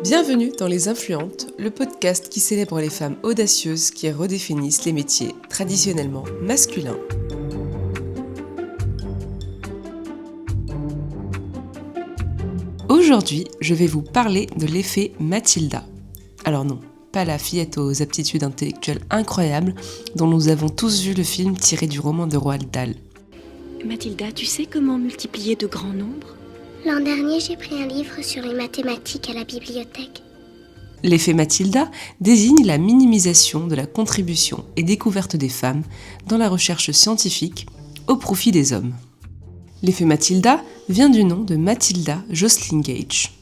Bienvenue dans Les Influentes, le podcast qui célèbre les femmes audacieuses qui redéfinissent les métiers traditionnellement masculins. Aujourd'hui, je vais vous parler de l'effet Mathilda. Alors non, pas la fillette aux aptitudes intellectuelles incroyables dont nous avons tous vu le film tiré du roman de Roald Dahl. Mathilda, tu sais comment multiplier de grands nombres ? L'an dernier, j'ai pris un livre sur les mathématiques à la bibliothèque. L'effet Mathilda désigne la minimisation de la contribution et découverte des femmes dans la recherche scientifique au profit des hommes. L'effet Mathilda vient du nom de Mathilda Joslyn Gage.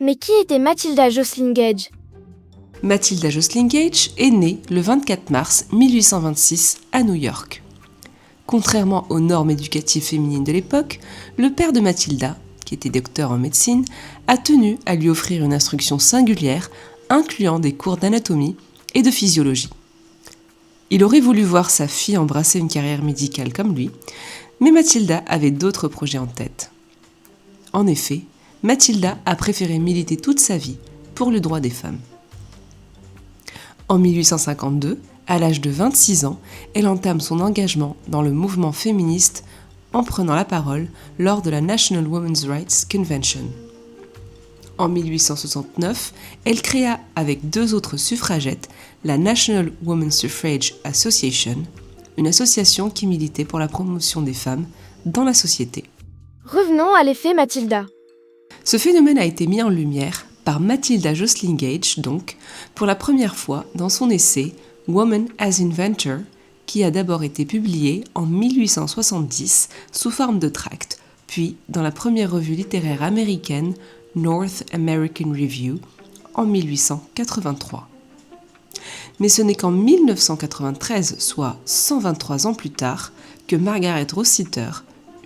Mais qui était Mathilda Joslyn Gage ? Mathilda Joslyn Gage est née le 24 mars 1826 à New York. Contrairement aux normes éducatives féminines de l'époque, le père de Mathilda, qui était docteur en médecine, a tenu à lui offrir une instruction singulière, incluant des cours d'anatomie et de physiologie. Il aurait voulu voir sa fille embrasser une carrière médicale comme lui, mais Mathilda avait d'autres projets en tête. En effet, Mathilda a préféré militer toute sa vie pour le droit des femmes. En 1852, à l'âge de 26 ans, elle entame son engagement dans le mouvement féministe en prenant la parole lors de la National Women's Rights Convention. En 1869, elle créa avec deux autres suffragettes la National Women's Suffrage Association, une association qui militait pour la promotion des femmes dans la société. Revenons à l'effet Mathilda. Ce phénomène a été mis en lumière par Mathilda Joslyn Gage, donc, pour la première fois dans son essai Woman as Inventor, qui a d'abord été publié en 1870 sous forme de tract, puis dans la première revue littéraire américaine North American Review en 1883. Mais ce n'est qu'en 1993, soit 123 ans plus tard, que Margaret Rossiter,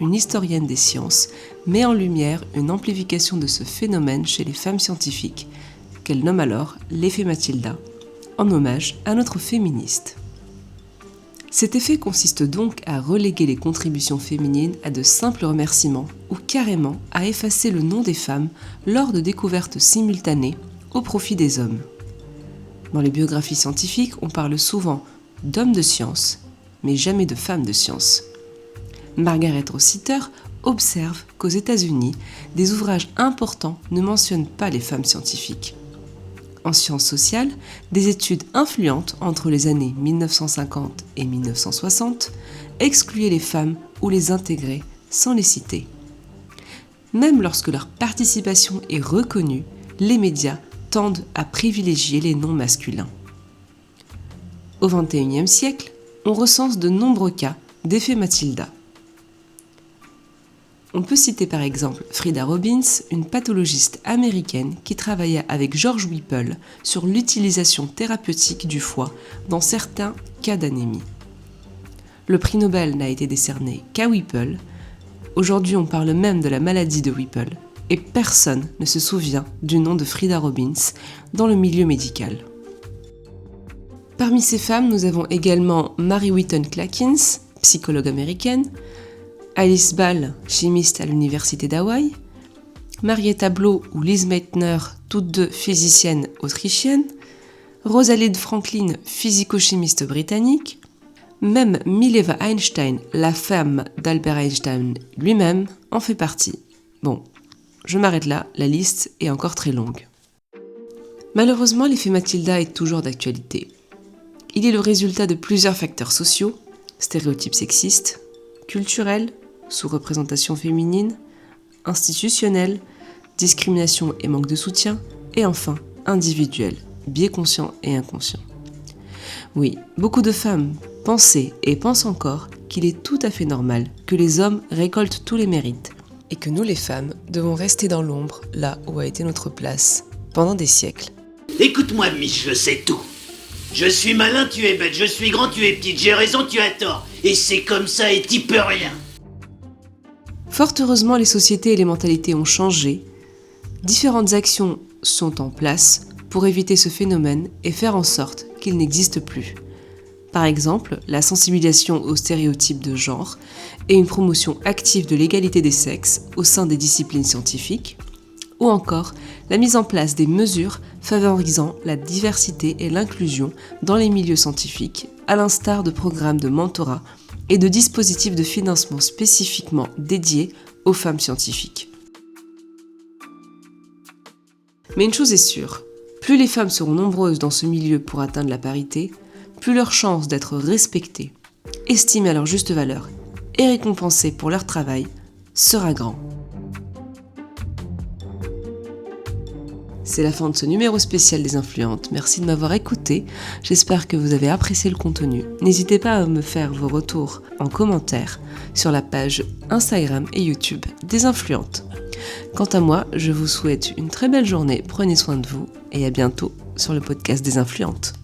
une historienne des sciences, met en lumière une amplification de ce phénomène chez les femmes scientifiques, qu'elle nomme alors l'effet Mathilda, en hommage à notre féministe. Cet effet consiste donc à reléguer les contributions féminines à de simples remerciements ou carrément à effacer le nom des femmes lors de découvertes simultanées au profit des hommes. Dans les biographies scientifiques, on parle souvent d'hommes de science, mais jamais de femmes de science. Margaret Rossiter observe qu'aux États-Unis, des ouvrages importants ne mentionnent pas les femmes scientifiques. En sciences sociales, des études influentes entre les années 1950 et 1960 excluaient les femmes ou les intégraient sans les citer. Même lorsque leur participation est reconnue, les médias tendent à privilégier les noms masculins. Au XXIe siècle, on recense de nombreux cas d'effet Mathilda. On peut citer par exemple Frida Robbins, une pathologiste américaine qui travailla avec George Whipple sur l'utilisation thérapeutique du foie dans certains cas d'anémie. Le prix Nobel n'a été décerné qu'à Whipple. Aujourd'hui, on parle même de la maladie de Whipple et personne ne se souvient du nom de Frida Robbins dans le milieu médical. Parmi ces femmes, nous avons également Mary Whiton Clackins, psychologue américaine, Alice Ball, chimiste à l'université d'Hawaï, Marietta Blow ou Liz Meitner, toutes deux physiciennes autrichiennes, Rosalind Franklin, physico-chimiste britannique, même Mileva Einstein, la femme d'Albert Einstein lui-même, en fait partie. Bon, je m'arrête là, la liste est encore très longue. Malheureusement, l'effet Mathilda est toujours d'actualité. Il est le résultat de plusieurs facteurs sociaux, stéréotypes sexistes, culturels, sous-représentation féminine, institutionnelle, discrimination et manque de soutien, et enfin individuel, biais conscients et inconscients. Oui, beaucoup de femmes pensaient et pensent encore qu'il est tout à fait normal que les hommes récoltent tous les mérites, et que nous les femmes devons rester dans l'ombre là où a été notre place pendant des siècles. Écoute-moi, Miss, je sais tout. Je suis malin, tu es bête, je suis grand, tu es petite, j'ai raison, tu as tort. Et c'est comme ça et t'y peux rien. Fort heureusement, les sociétés et les mentalités ont changé. Différentes actions sont en place pour éviter ce phénomène et faire en sorte qu'il n'existe plus. Par exemple, la sensibilisation aux stéréotypes de genre et une promotion active de l'égalité des sexes au sein des disciplines scientifiques, ou encore la mise en place des mesures favorisant la diversité et l'inclusion dans les milieux scientifiques, à l'instar de programmes de mentorat et de dispositifs de financement spécifiquement dédiés aux femmes scientifiques. Mais une chose est sûre, plus les femmes seront nombreuses dans ce milieu pour atteindre la parité, plus leur chance d'être respectées, estimées à leur juste valeur et récompensées pour leur travail sera grand. C'est la fin de ce numéro spécial des Influentes. Merci de m'avoir écouté. J'espère que vous avez apprécié le contenu. N'hésitez pas à me faire vos retours en commentaire sur la page Instagram et YouTube des Influentes. Quant à moi, je vous souhaite une très belle journée, prenez soin de vous et à bientôt sur le podcast des Influentes.